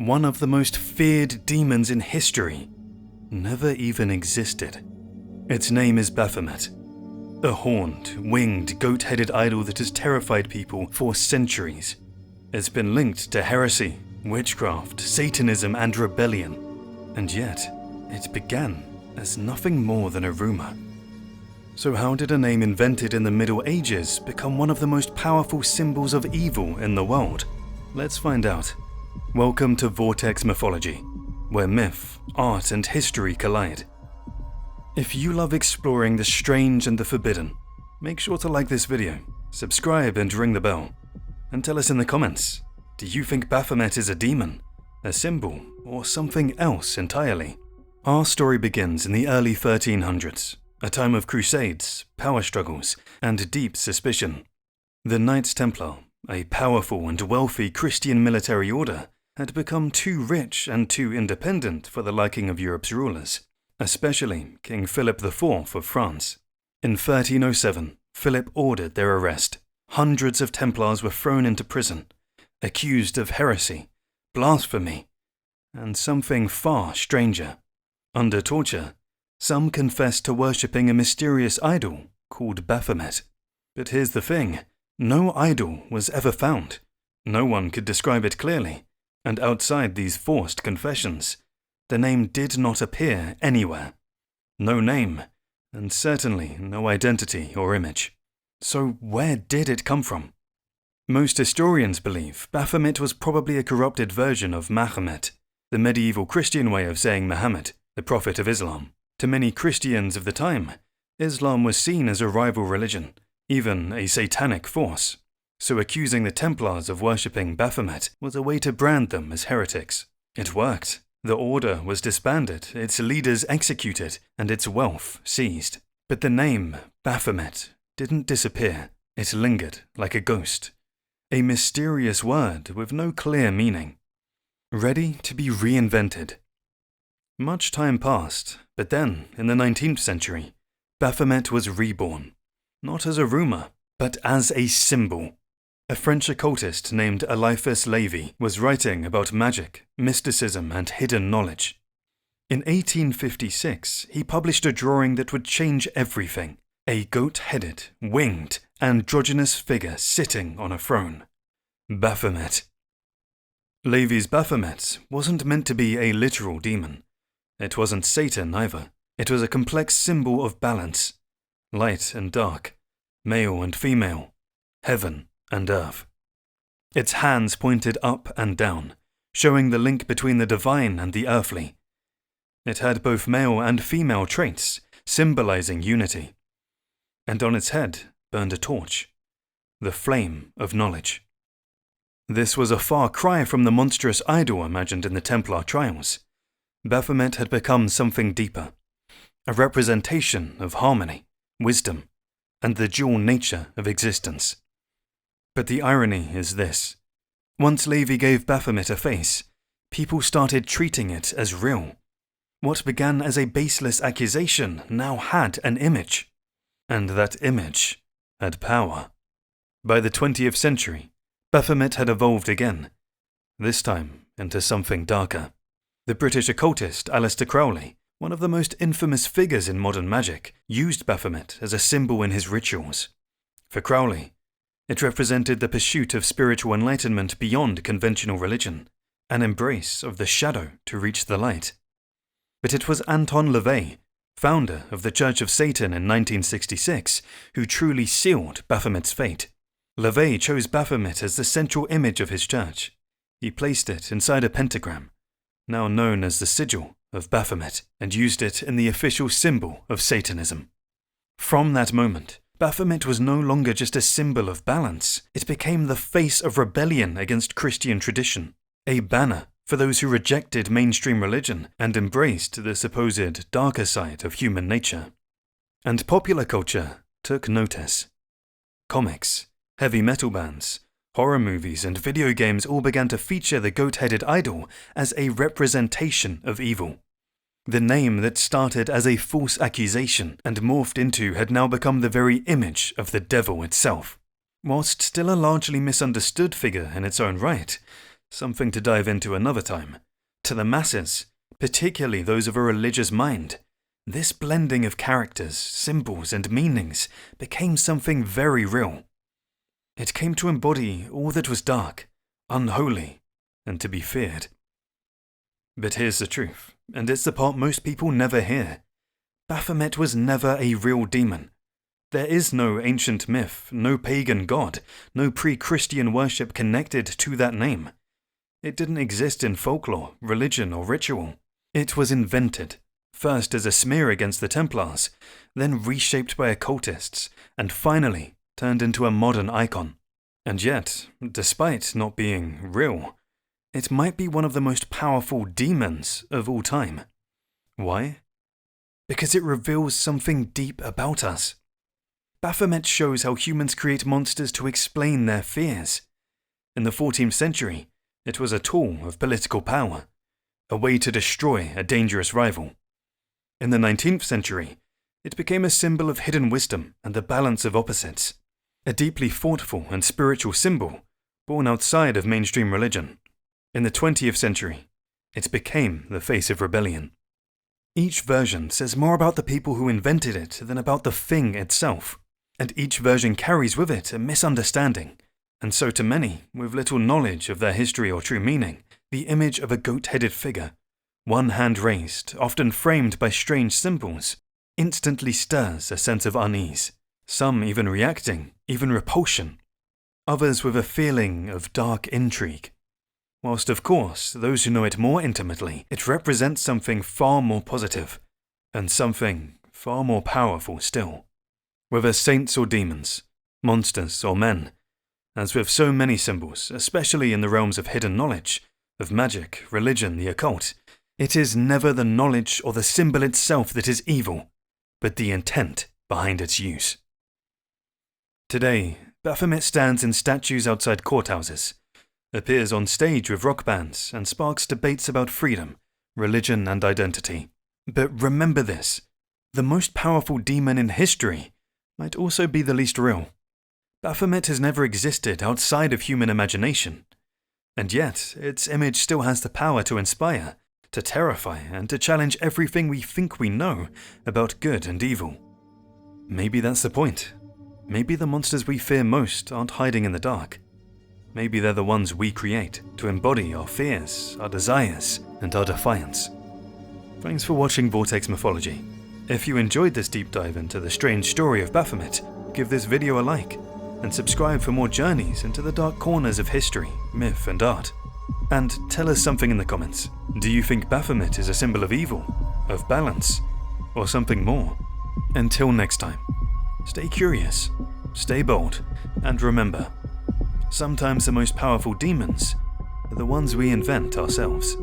one of the most feared demons in history, never even existed. Its name is Baphomet, a horned, winged, goat-headed idol that has terrified people for centuries. It's been linked to heresy, witchcraft, Satanism, and rebellion, and yet it began as nothing more than a rumour. So how did a name invented in the Middle Ages become one of the most powerful symbols of evil in the world? Let's find out. Welcome to Vortex Mythology, where myth, art, and history collide. If you love exploring the strange and the forbidden, make sure to like this video, subscribe and ring the bell, and tell us in the comments, do you think Baphomet is a demon, a symbol, or something else entirely? Our story begins in the early 1300s, a time of crusades, power struggles, and deep suspicion. The Knights Templar, a powerful and wealthy Christian military order, had become too rich and too independent for the liking of Europe's rulers, especially King Philip IV of France. In 1307, Philip ordered their arrest. Hundreds of Templars were thrown into prison, accused of heresy, blasphemy, and something far stranger. Under torture, some confessed to worshipping a mysterious idol called Baphomet. But here's the thing, no idol was ever found. No one could describe it clearly, and outside these forced confessions, the name did not appear anywhere. No name, and certainly no identity or image. So where did it come from? Most historians believe Baphomet was probably a corrupted version of Mahomet, the medieval Christian way of saying Muhammad, the prophet of Islam. To many Christians of the time, Islam was seen as a rival religion, even a satanic force. So accusing the Templars of worshipping Baphomet was a way to brand them as heretics. It worked. The order was disbanded, its leaders executed, and its wealth seized. But the name, Baphomet, didn't disappear. It lingered like a ghost. A mysterious word with no clear meaning. Ready to be reinvented. Much time passed, but then, in the 19th century, Baphomet was reborn. Not as a rumour, but as a symbol. A French occultist named Eliphas Lévy was writing about magic, mysticism, and hidden knowledge. In 1856, he published a drawing that would change everything. A goat-headed, winged, androgynous figure sitting on a throne. Baphomet. Lévy's Baphomet wasn't meant to be a literal demon. It wasn't Satan either. It was a complex symbol of balance. Light and dark, male and female, heaven and earth. Its hands pointed up and down, showing the link between the divine and the earthly. It had both male and female traits, symbolizing unity. And on its head burned a torch, the flame of knowledge. This was a far cry from the monstrous idol imagined in the Templar trials. Baphomet had become something deeper, a representation of harmony, wisdom, and the dual nature of existence. But the irony is this. Once Lévy gave Baphomet a face, people started treating it as real. What began as a baseless accusation now had an image. And that image had power. By the 20th century, Baphomet had evolved again, this time into something darker. The British occultist Aleister Crowley, one of the most infamous figures in modern magic, used Baphomet as a symbol in his rituals. For Crowley, it represented the pursuit of spiritual enlightenment beyond conventional religion, an embrace of the shadow to reach the light. But it was Anton LaVey, founder of the Church of Satan in 1966, who truly sealed Baphomet's fate. LaVey chose Baphomet as the central image of his church. He placed it inside a pentagram, now known as the sigil of Baphomet, and used it in the official symbol of Satanism. From that moment, Baphomet was no longer just a symbol of balance. It became the face of rebellion against Christian tradition, a banner for those who rejected mainstream religion and embraced the supposed darker side of human nature. And popular culture took notice. Comics, heavy metal bands, horror movies and video games all began to feature the goat-headed idol as a representation of evil. The name that started as a false accusation and morphed into had now become the very image of the devil itself. Whilst still a largely misunderstood figure in its own right, something to dive into another time. To the masses, particularly those of a religious mind, this blending of characters, symbols, and meanings became something very real. It came to embody all that was dark, unholy, and to be feared. But here's the truth, and it's the part most people never hear. Baphomet was never a real demon. There is no ancient myth, no pagan god, no pre-Christian worship connected to that name. It didn't exist in folklore, religion, or ritual. It was invented, first as a smear against the Templars, then reshaped by occultists, and finally turned into a modern icon. And yet, despite not being real, it might be one of the most powerful demons of all time. Why? Because it reveals something deep about us. Baphomet shows how humans create monsters to explain their fears. In the 14th century, it was a tool of political power, a way to destroy a dangerous rival. In the 19th century, it became a symbol of hidden wisdom and the balance of opposites, a deeply thoughtful and spiritual symbol born outside of mainstream religion. In the 20th century, it became the face of rebellion. Each version says more about the people who invented it than about the thing itself, and each version carries with it a misunderstanding, and so to many, with little knowledge of their history or true meaning, the image of a goat-headed figure, one hand raised, often framed by strange symbols, instantly stirs a sense of unease, some even reacting, even repulsion, others with a feeling of dark intrigue. Whilst of course, those who know it more intimately, it represents something far more positive, and something far more powerful still. Whether saints or demons, monsters or men, as with so many symbols, especially in the realms of hidden knowledge, of magic, religion, the occult, it is never the knowledge or the symbol itself that is evil, but the intent behind its use. Today, Baphomet stands in statues outside courthouses, appears on stage with rock bands, and sparks debates about freedom, religion, and identity. But remember this, the most powerful demon in history might also be the least real. Baphomet has never existed outside of human imagination, and yet its image still has the power to inspire, to terrify, and to challenge everything we think we know about good and evil. Maybe that's the point. Maybe the monsters we fear most aren't hiding in the dark. Maybe they're the ones we create to embody our fears, our desires, and our defiance. Thanks for watching Vortex Mythology. If you enjoyed this deep dive into the strange story of Baphomet, give this video a like, and subscribe for more journeys into the dark corners of history, myth, and art. And tell us something in the comments. Do you think Baphomet is a symbol of evil, of balance, or something more? Until next time, stay curious, stay bold, and remember, sometimes the most powerful demons are the ones we invent ourselves.